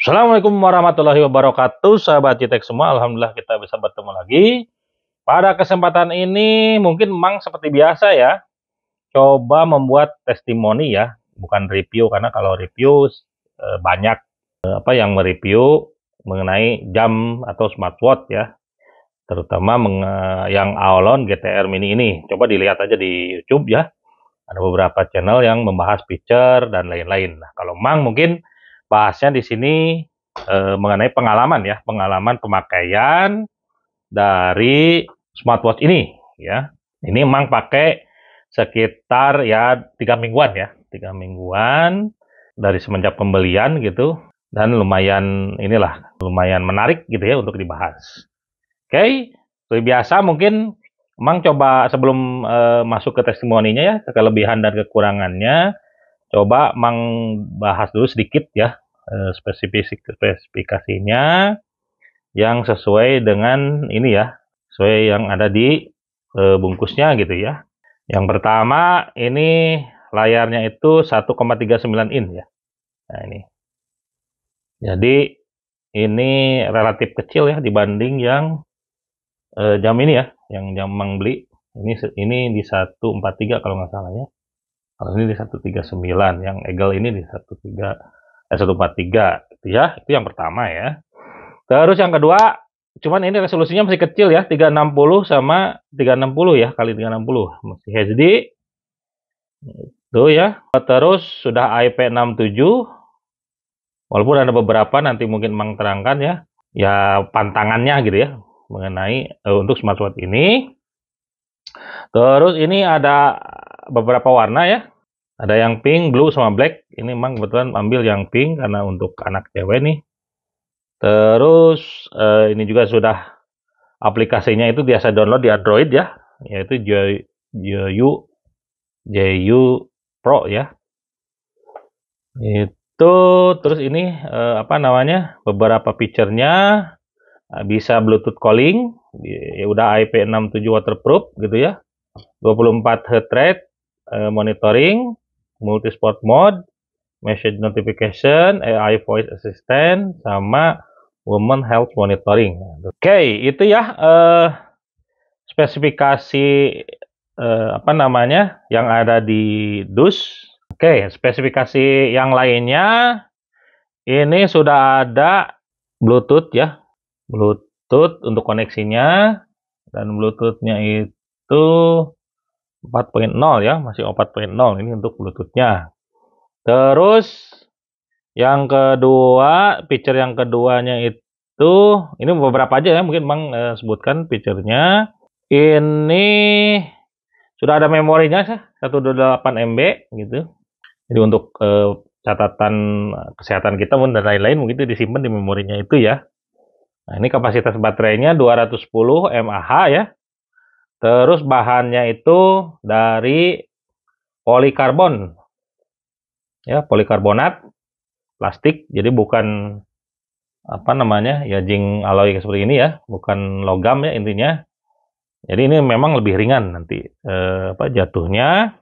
Assalamualaikum warahmatullahi wabarakatuh, sahabat Citek semua. Alhamdulillah kita bisa bertemu lagi. Pada kesempatan ini mungkin Mang seperti biasa ya, coba membuat testimoni ya, bukan review karena kalau review banyak yang mereview mengenai jam atau smartwatch ya, terutama yang Aolon GTR Mini ini. Coba dilihat aja di YouTube ya. Ada beberapa channel yang membahas feature dan lain-lain. Nah, kalau Mang mungkin bahasnya di sini mengenai pengalaman ya, pengalaman pemakaian dari smartwatch ini ya. Ini Mang pakai sekitar ya 3 mingguan ya, 3 mingguan dari semenjak pembelian gitu, dan lumayan lumayan menarik gitu ya untuk dibahas. Oke, seperti biasa mungkin Mang coba sebelum masuk ke testimoninya ya, kelebihan dan kekurangannya, coba Mang bahas dulu sedikit ya spesifikasinya yang sesuai dengan ini ya, sesuai yang ada di bungkusnya gitu ya. Yang pertama ini layarnya itu 1,39 in ya. Nah ini. Jadi ini relatif kecil ya dibanding yang jam ini ya, yang jam Mang beli. Ini di 143 kalau nggak salah ya. Kalau ini di 139, yang Eagle ini di 143 gitu ya. Itu yang pertama ya. Terus yang kedua, cuman ini resolusinya masih kecil ya, 360 sama 360 ya, kali 360. Masih HD. Itu ya. Terus sudah IP67. Walaupun ada beberapa nanti mungkin Mang terangkan ya. Ya pantangannya gitu ya mengenai untuk smartwatch ini. Terus ini ada beberapa warna ya. Ada yang pink, blue, sama black. Ini Mang kebetulan ambil yang pink karena untuk anak cewek nih. Terus ini juga sudah aplikasinya itu biasa download di Android ya, yaitu JU Pro ya. Itu terus ini beberapa fiturnya bisa Bluetooth calling, ya udah IP67 waterproof gitu ya. 24 heart rate monitoring, multi sport mode, message notification, AI voice assistant, sama women health monitoring. Oke, itu ya spesifikasi yang ada di dus. Oke, spesifikasi yang lainnya ini sudah ada Bluetooth ya, Bluetooth untuk koneksinya, dan Bluetoothnya itu 4.0 ya, masih 4.0 ini untuk Bluetoothnya. Terus yang kedua, fitur yang keduanya itu, ini beberapa aja ya, mungkin Bang sebutkan fiturnya. Ini sudah ada memorinya 128 MB gitu. Jadi untuk catatan kesehatan kita dan lain-lain mungkin itu disimpan di memorinya itu ya. Nah, ini kapasitas baterainya 210 mAh ya. Terus bahannya itu dari polikarbon. Ya, polikarbonat plastik. Jadi bukan zinc alloy seperti ini ya, bukan logam ya intinya. Jadi ini memang lebih ringan nanti jatuhnya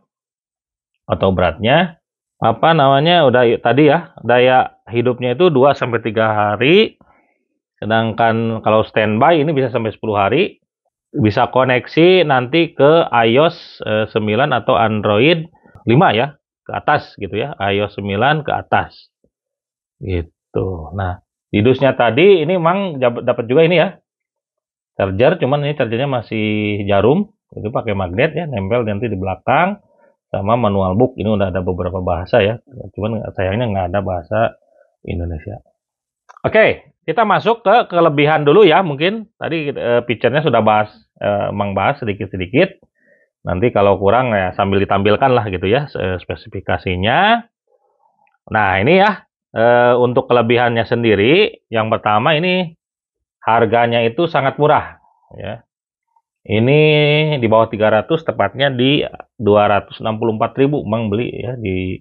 atau beratnya. Udah tadi ya, daya hidupnya itu 2 sampai 3 hari. Sedangkan kalau standby ini bisa sampai 10 hari. Bisa koneksi nanti ke iOS 9 atau Android 5 ya, ke atas gitu ya, iOS 9 ke atas. Gitu. Nah, di dusnya tadi ini Mang dapat juga ini ya, charger, cuman ini chargernya masih jarum, itu pakai magnet ya, nempel nanti di belakang, sama manual book. Ini udah ada beberapa bahasa ya, cuman sayangnya nggak ada bahasa Indonesia. Oke, kita masuk ke kelebihan dulu ya. Mungkin tadi fiturnya sudah Mang bahas sedikit-sedikit. Nanti kalau kurang ya sambil ditampilkan lah gitu ya spesifikasinya. Nah ini ya untuk kelebihannya sendiri. Yang pertama ini harganya itu sangat murah ya. Ini di bawah 300, tepatnya di 264.000 Mang beli ya di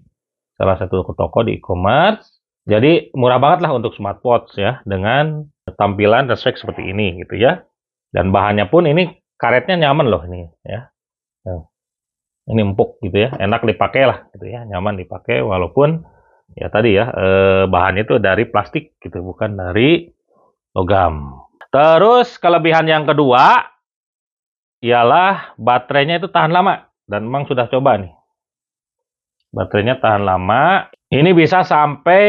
salah satu toko di e-commerce. Jadi murah banget lah untuk smartwatch ya, dengan tampilan dan spek seperti ini gitu ya. Dan bahannya pun ini karetnya nyaman loh ini ya. Ini empuk gitu ya, enak dipakai lah gitu ya, nyaman dipakai walaupun Ya tadi ya, bahannya itu dari plastik gitu, bukan dari logam. Terus kelebihan yang kedua ialah baterainya itu tahan lama, dan memang sudah coba nih. Baterainya tahan lama. Ini bisa sampai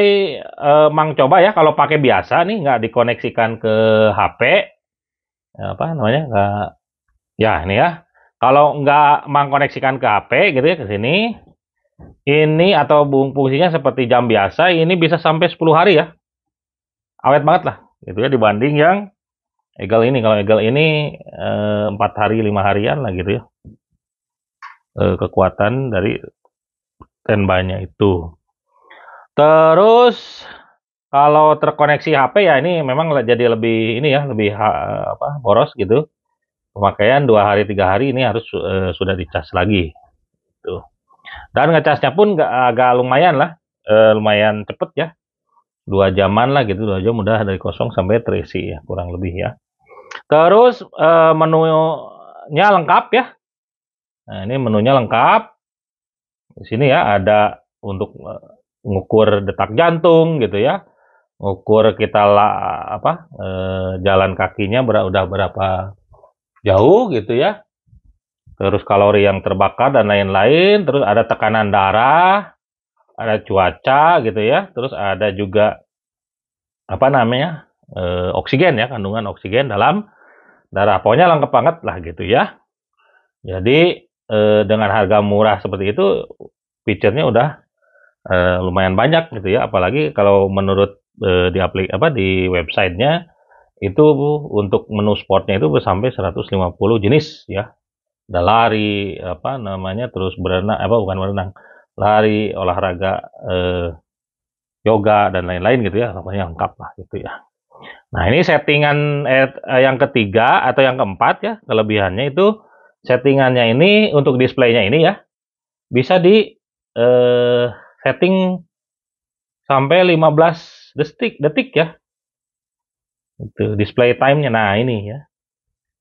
Mang coba ya kalau pakai biasa nih, nggak dikoneksikan ke HP, apa namanya? Nggak, ya ini ya. Kalau nggak Mang koneksikan ke HP gitu ya ke sini, ini atau fungsinya seperti jam biasa, ini bisa sampai 10 hari ya. Awet banget lah gitu ya dibanding yang Eagle ini. Kalau Eagle ini 4 hari 5 harian lah gitu ya. Kekuatan dari standby-nya itu. Terus kalau terkoneksi HP ya ini memang jadi lebih ini ya, lebih boros gitu. Pemakaian 2 hari 3 hari ini harus sudah dicas lagi. Tuh. Dan ngecasnya pun agak lumayan lah, lumayan cepet ya. 2 jaman lah gitu, 2 jam udah dari kosong sampai terisi ya, kurang lebih ya. Terus menunya lengkap ya. Nah, ini menunya lengkap. Di sini ya ada untuk mengukur detak jantung gitu ya. Ukur kita jalan kakinya udah berapa jauh gitu ya. Terus kalori yang terbakar dan lain-lain. Terus ada tekanan darah, ada cuaca gitu ya. Terus ada juga apa namanya oksigen ya, kandungan oksigen dalam darah. Pokoknya lengkap banget lah gitu ya. Jadi dengan harga murah seperti itu, fiturnya udah lumayan banyak gitu ya. Apalagi kalau menurut di websitenya itu untuk menu sportnya itu sampai 150 jenis ya. Ada lari, apa namanya, terus berenang, bukan berenang, lari, olahraga, yoga dan lain-lain gitu ya, pokoknya lengkap lah gitu ya. Nah ini settingan yang ketiga atau yang keempat ya, kelebihannya itu settingannya ini untuk displaynya ini ya, bisa di setting sampai 15 detik ya. Itu display time-nya. Nah, ini ya.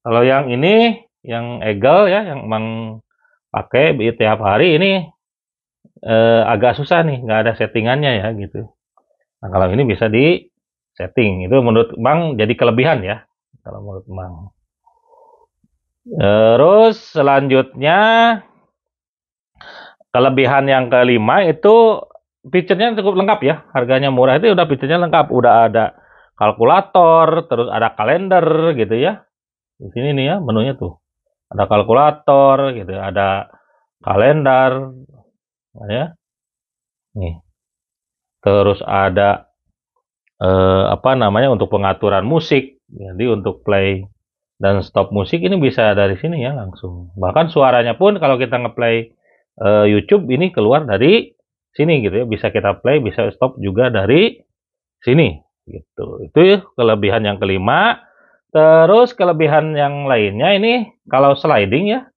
Kalau yang ini, yang Eagle ya, yang Mang pakai tiap hari ini agak susah nih, nggak ada settingannya ya gitu. Nah, kalau ini bisa di setting. Itu menurut Mang jadi kelebihan ya. Kalau menurut Mang. Terus selanjutnya kelebihan yang kelima itu fiturnya cukup lengkap ya. Harganya murah itu udah fiturnya lengkap. Udah ada kalkulator, terus ada kalender gitu ya. Di sini nih ya menunya tuh. Ada kalkulator gitu, ada kalender ya. Nih. Terus ada apa namanya untuk pengaturan musik. Jadi untuk play dan stop musik ini bisa dari sini ya langsung. Bahkan suaranya pun kalau kita ngeplay YouTube ini keluar dari sini gitu ya. Bisa kita play, bisa stop juga dari sini gitu. Itu kelebihan yang kelima. Terus kelebihan yang lainnya ini kalau sliding ya.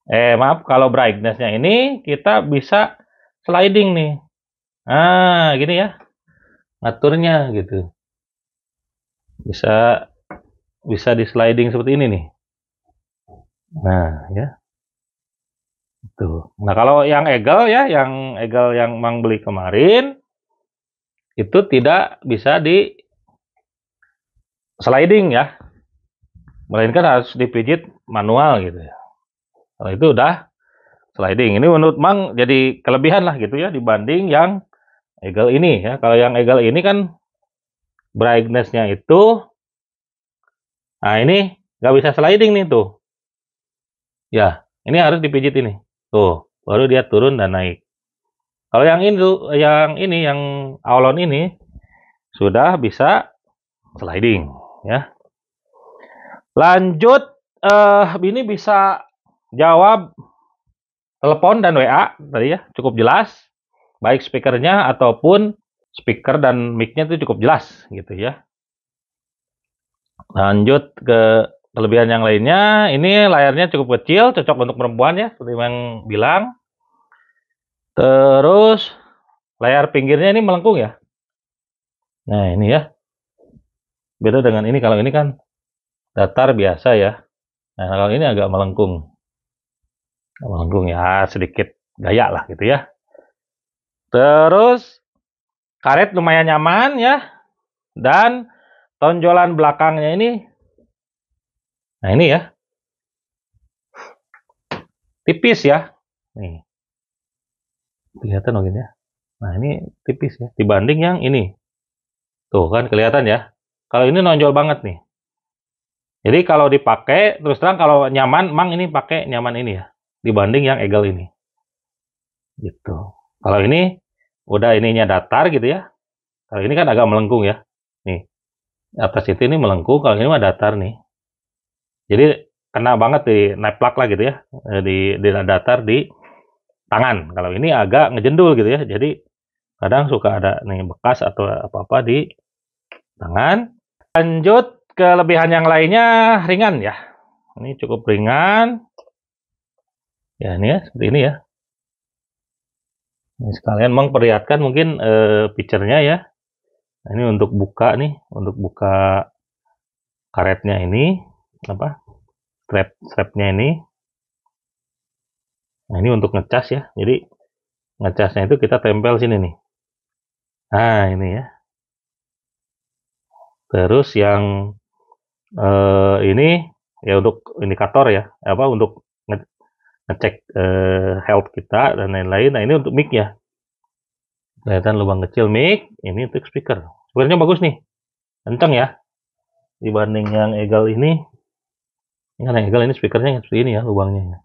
Maaf, kalau brightness-nya ini kita bisa sliding nih. Nah, gini ya. Ngaturnya gitu. Bisa di sliding seperti ini nih. Nah, ya. Tuh. Nah, kalau yang Eagle ya, yang Eagle yang Mang beli kemarin itu tidak bisa di sliding ya. Melainkan harus dipijit manual gitu ya. Kalau itu udah sliding. Ini menurut Mang jadi kelebihan lah gitu ya dibanding yang Eagle ini ya. Kalau yang Eagle ini kan brightness-nya itu, nah ini nggak bisa sliding nih tuh. Ya, ini harus dipijit ini. Tuh, baru dia turun dan naik. Kalau yang ini, yang Aulon ini sudah bisa sliding ya. Lanjut, ini bisa jawab telepon dan WA tadi ya, cukup jelas. Baik speakernya ataupun speaker dan mic-nya itu cukup jelas gitu ya. Lanjut ke kelebihan yang lainnya, ini layarnya cukup kecil, cocok untuk perempuan ya, seperti yang bilang. Terus layar pinggirnya ini melengkung ya. Nah ini ya, beda dengan ini. Kalau ini kan datar biasa ya. Nah kalau ini agak melengkung. Melengkung ya, sedikit gaya lah gitu ya. Terus karet lumayan nyaman ya. Dan tonjolan belakangnya ini, nah ini ya, tipis ya. Nih, kelihatan mungkin ya. Nah ini tipis ya, dibanding yang ini. Tuh kan kelihatan ya. Kalau ini nonjol banget nih. Jadi kalau dipakai, terus terang kalau nyaman, mang ini pakai nyaman ini ya. Dibanding yang Eagle ini. Gitu. Kalau ini, udah ininya datar gitu ya. Kalau ini kan agak melengkung ya. Nih, atas itu ini melengkung, kalau ini mah datar nih. Jadi kena banget di neplak lah gitu ya. Di datar di tangan. Kalau ini agak ngejendul gitu ya. Jadi kadang suka ada nih bekas atau apa-apa di tangan. Lanjut kelebihan yang lainnya, ringan ya. Ini cukup ringan. Ya ini ya, seperti ini ya. Ini sekalian memperlihatkan mungkin picture-nya ya. Nah, ini untuk buka nih, untuk buka karetnya ini, apa? Strapnya ini. Nah, ini untuk ngecas ya. Jadi ngecasnya itu kita tempel sini nih. Nah, ini ya. Terus yang ini ya untuk indikator ya, apa untuk ngecek health kita dan lain-lain. Nah, ini untuk mic ya. Kelihatan lubang kecil mic, ini untuk speaker. Speakernya bagus nih. Kenceng ya. Dibanding yang Eagle ini. Ini kan yang Eagle ini speakernya seperti ini ya lubangnya.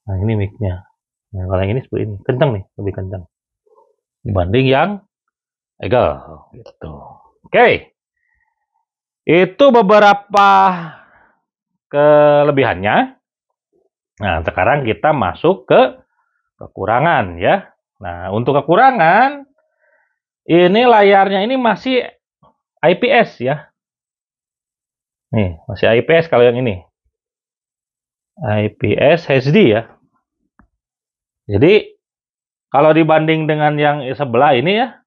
Nah, ini mic-nya. Nah, kalau yang ini seperti ini. Kenceng nih, lebih kenceng. Dibanding yang Eagle. Gitu. Oke. Itu beberapa kelebihannya. Nah, sekarang kita masuk ke kekurangan ya. Nah, untuk kekurangan, ini layarnya ini masih IPS ya. Nih, masih IPS kalau yang ini. IPS HD ya. Jadi, kalau dibanding dengan yang sebelah ini ya.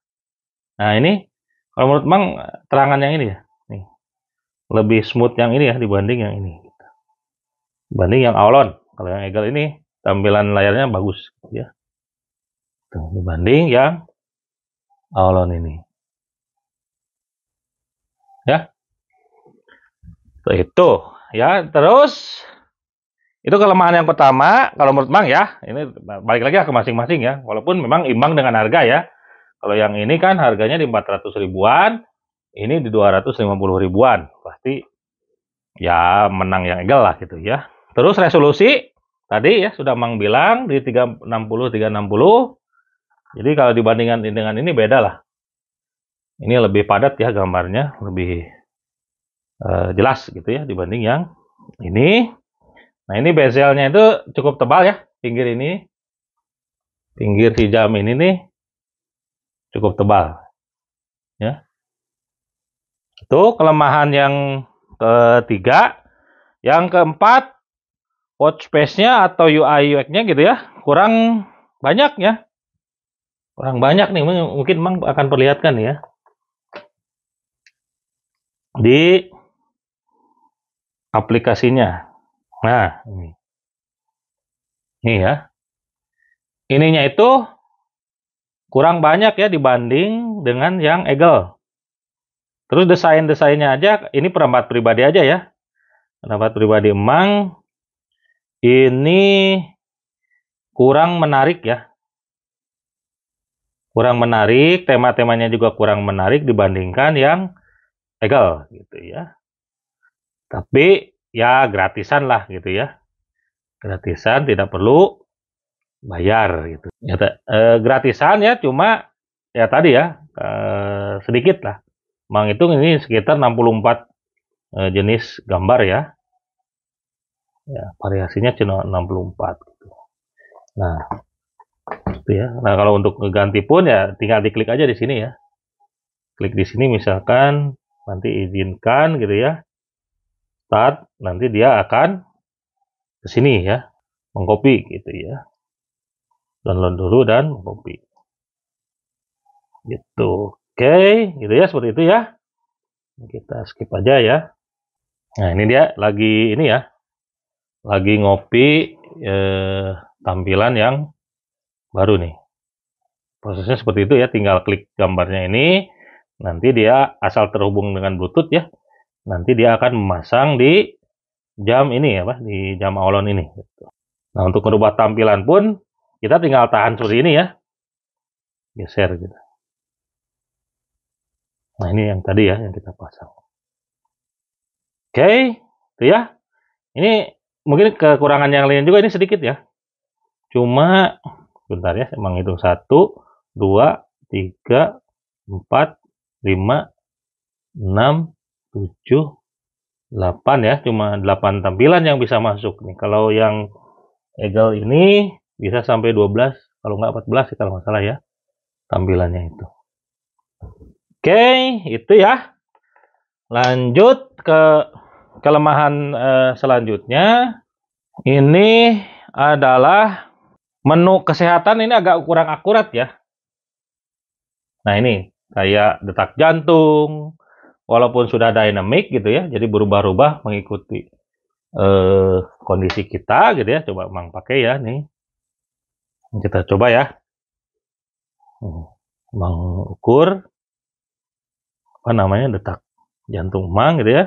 Nah, ini kalau menurut Mang terangan yang ini ya. Nih. Lebih smooth yang ini ya dibanding yang ini. Dibanding yang Aulon. Kalau yang Eagle ini tampilan layarnya bagus ya. Tuh, dibanding yang Aulon ini. Ya. Itu ya, terus itu kelemahan yang pertama kalau menurut Mang ya. Ini balik lagi ke masing-masing ya. Walaupun memang imbang dengan harga ya. Kalau yang ini kan harganya di 400 ribuan, ini di 250 ribuan. Pasti ya menang yang Eagle lah gitu ya. Terus resolusi tadi ya sudah Mang bilang di 360. Jadi kalau dibandingkan dengan ini beda lah. Ini lebih padat ya gambarnya, lebih jelas gitu ya dibanding yang ini. Nah, ini bezelnya itu cukup tebal ya, pinggir ini. Pinggir si jam ini nih cukup tebal. Ya. Itu kelemahan yang ketiga. Yang keempat, watch space-nya atau UI UX-nya gitu ya, kurang banyak ya. Kurang banyak nih, mungkin Mang akan perlihatkan ya. Di aplikasinya. Nah, ini. Ini ya. Ininya itu kurang banyak ya dibanding dengan yang Eagle. Terus desainnya aja, ini pendapat pribadi aja ya. Pendapat pribadi Emang, ini kurang menarik ya. Kurang menarik, tema-temanya juga kurang menarik dibandingkan yang Eagle gitu ya. Tapi ya gratisan lah gitu ya. Gratisan, tidak perlu bayar gitu. Ya, gratisan ya, cuma ya tadi ya sedikit lah. Menghitung ini sekitar 64 jenis gambar ya. Ya, variasinya cuma 64 gitu. Nah, itu ya. Nah, kalau untuk ganti pun ya tinggal diklik aja di sini ya. Klik di sini misalkan nanti izinkan gitu ya. Start, nanti dia akan ke sini ya, mengcopy gitu ya. Download dulu dan copy. Gitu. Oke, gitu ya, seperti itu ya. Kita skip aja ya. Nah, ini dia lagi ini ya. Lagi ngopi tampilan yang baru nih. Prosesnya seperti itu ya, tinggal klik gambarnya ini, nanti dia asal terhubung dengan Bluetooth ya, nanti dia akan memasang di jam ini ya, di jam Aulon ini. Gitu. Nah, untuk merubah tampilan pun kita tinggal tahan seperti ini ya, geser gitu. Nah, ini yang tadi ya yang kita pasang. Oke, itu ya. Ini mungkin kekurangan yang lain juga ini sedikit ya. Cuma bentar ya, saya menghitung 1, 2, 3, 4, 5, 6, 7, 8 ya. Cuma 8 tampilan yang bisa masuk nih. Kalau yang Eagle ini bisa sampai 12, kalau nggak 14 kalau nggak salah ya tampilannya itu. Oke, itu ya. Lanjut ke kelemahan selanjutnya. Ini adalah menu kesehatan, ini agak kurang akurat ya. Nah, ini kayak detak jantung, walaupun sudah dynamic gitu ya, jadi berubah-ubah mengikuti kondisi kita gitu ya. Coba Mang pakai ya nih. Kita coba ya. Mang ukur apa namanya detak jantung Mang gitu ya.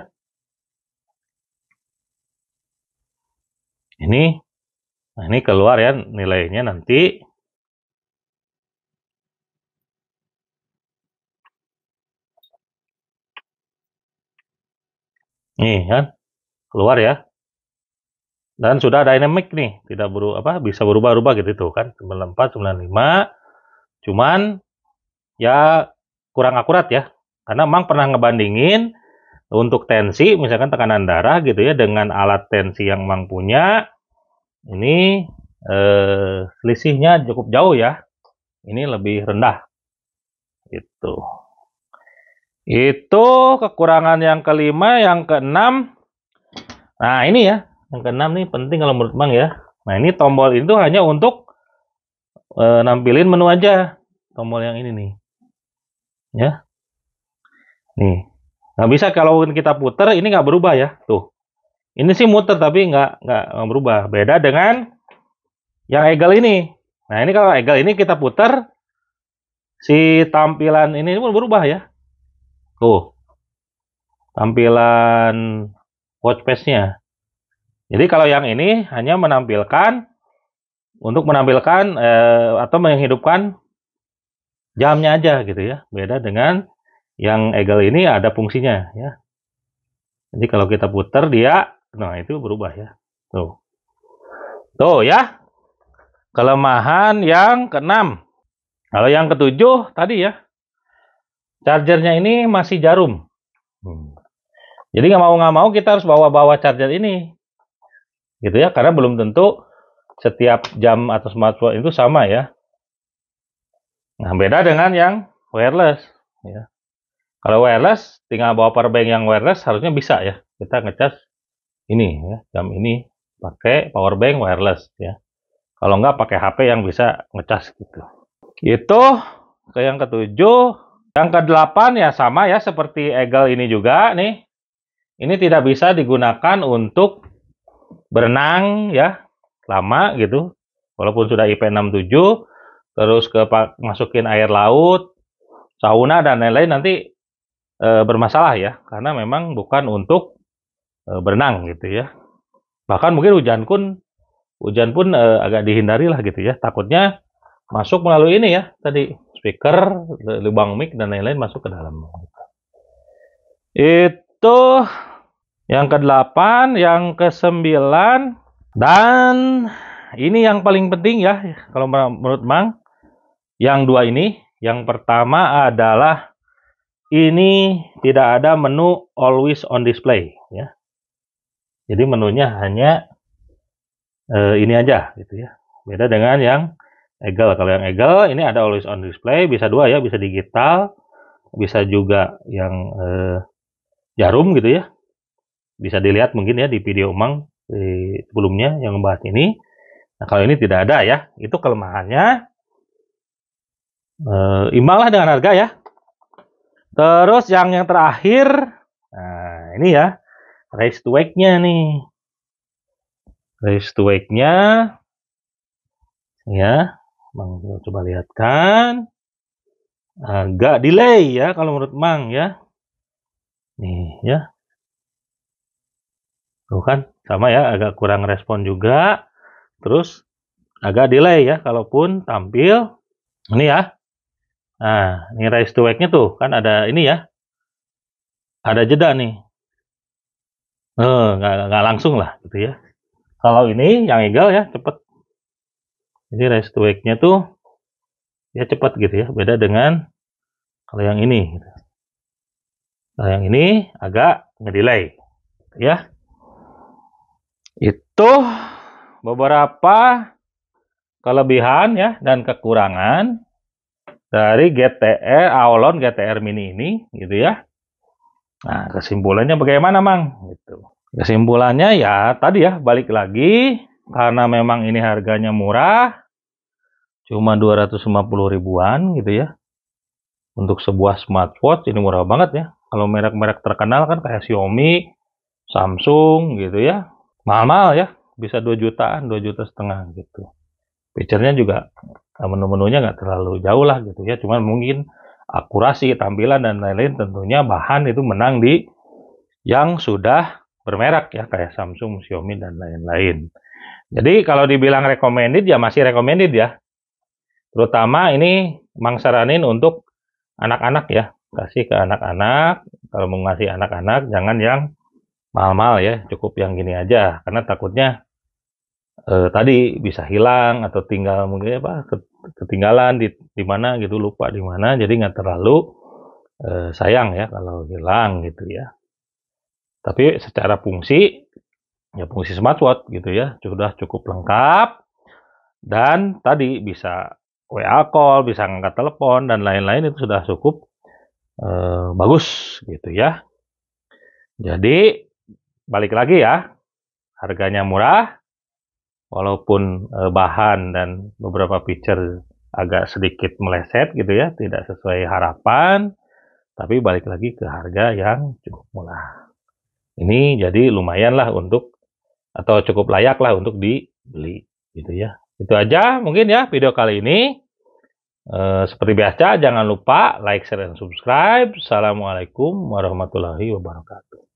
Nah ini keluar ya nilainya nanti. Nih kan, keluar ya. Dan sudah dynamic nih, tidak bisa berubah-ubah gitu tuh kan. 94, 95. Cuman ya kurang akurat ya. Karena Mang pernah ngebandingin untuk tensi, misalkan tekanan darah gitu ya, dengan alat tensi yang Mang punya. Ini selisihnya cukup jauh ya. Ini lebih rendah. Gitu. Itu kekurangan yang kelima. Yang keenam, nah ini ya, yang keenam nih penting kalau menurut Mang ya. Nah ini tombol itu hanya untuk nampilin menu aja, tombol yang ini nih, ya. Nih, nggak bisa kalau kita puter ini nggak berubah ya, tuh. Ini sih muter tapi nggak berubah. Beda dengan yang Eagle ini. Nah ini kalau Eagle ini kita puter, si tampilan ini pun berubah ya. Tuh, tampilan watch face-nya. Jadi kalau yang ini hanya menampilkan untuk menampilkan atau menghidupkan jamnya aja gitu ya. Beda dengan yang Eagle ini ada fungsinya ya. Jadi kalau kita putar dia, nah itu berubah ya. Tuh. Tuh ya. Kelemahan yang keenam. Kalau yang ketujuh tadi ya. Chargernya ini masih jarum. Jadi nggak mau kita harus bawa charger ini. Gitu ya, karena belum tentu setiap jam atau smartphone itu sama ya. Nah, beda dengan yang wireless ya. Kalau wireless tinggal bawa power bank yang wireless harusnya bisa ya. Kita ngecas ini ya, jam ini pakai power bank wireless ya. Kalau nggak pakai HP yang bisa ngecas gitu. Itu ke yang ketujuh. Yang kedelapan ya sama ya seperti Eagle ini juga nih. Ini tidak bisa digunakan untuk berenang ya lama gitu. Walaupun sudah IP67 terus masukin air laut, sauna dan lain-lain nanti bermasalah ya karena memang bukan untuk berenang gitu ya. Bahkan mungkin hujan pun agak dihindari lah gitu ya. Takutnya masuk melalui ini ya tadi speaker, lubang mic dan lain-lain masuk ke dalam. Itu yang ke-8, yang ke-9 dan ini yang paling penting ya kalau menurut Mang. Yang dua ini, yang pertama adalah ini tidak ada menu always on display ya. Jadi menunya hanya ini aja gitu ya. Beda dengan yang Eagle. Kalau yang Eagle ini ada always on display, bisa dua ya, bisa digital, bisa juga yang jarum gitu ya. Bisa dilihat mungkin ya di video Mang sebelumnya yang membahas ini. Nah kalau ini tidak ada ya, itu kelemahannya. Imbanglah dengan harga ya. Terus yang terakhir, nah ini ya, raise to wake-nya nih. Raise to wake-nya ya. Mang coba lihatkan. Agak delay ya kalau menurut Mang ya. Nih ya. Tuh kan sama ya, agak kurang respon juga. Terus agak delay ya kalaupun tampil. Ini ya. Nah, ini raise to wake-nya tuh kan ada ini ya. Ada jeda nih. Nggak langsung lah gitu ya. Kalau ini yang egal ya cepet. Jadi raise to wake-nya tuh ya cepet gitu ya. Beda dengan kalau yang ini. Gitu. Kalau yang ini agak ngedelay ya. Itu beberapa kelebihan ya dan kekurangan dari GTR Avalon GTR Mini ini gitu ya. Nah, kesimpulannya bagaimana, Mang? Gitu. Kesimpulannya ya tadi ya balik lagi karena memang ini harganya murah, cuma 250 ribuan gitu ya. Untuk sebuah smartwatch ini murah banget ya. Kalau merek-merek terkenal kan kayak Xiaomi, Samsung gitu ya. Mahal-mahal ya, bisa 2 jutaan, 2 juta setengah gitu. Feature-nya juga menu-menunya nggak terlalu jauh lah gitu ya. Cuman mungkin akurasi, tampilan dan lain-lain tentunya bahan itu menang di yang sudah bermerek ya kayak Samsung, Xiaomi dan lain-lain. Jadi kalau dibilang recommended ya masih recommended ya. Terutama ini Mang saranin untuk anak-anak ya. Kasih ke anak-anak. Kalau mau ngasih anak-anak jangan yang mahal-mahal ya. Cukup yang gini aja karena takutnya tadi bisa hilang atau tinggal mungkin apa ketinggalan di mana gitu, lupa di mana, jadi nggak terlalu sayang ya kalau hilang gitu ya. Tapi secara fungsi ya fungsi smartwatch gitu ya sudah cukup lengkap dan tadi bisa WA call, bisa ngangkat telepon dan lain-lain itu sudah cukup bagus gitu ya. Jadi balik lagi ya, harganya murah. Walaupun bahan dan beberapa feature agak sedikit meleset gitu ya, tidak sesuai harapan, tapi balik lagi ke harga yang cukup murah. Ini jadi lumayan lah untuk atau cukup layak lah untuk dibeli gitu ya. Itu aja mungkin ya video kali ini. Seperti biasa jangan lupa like, share, dan subscribe. Assalamualaikum warahmatullahi wabarakatuh.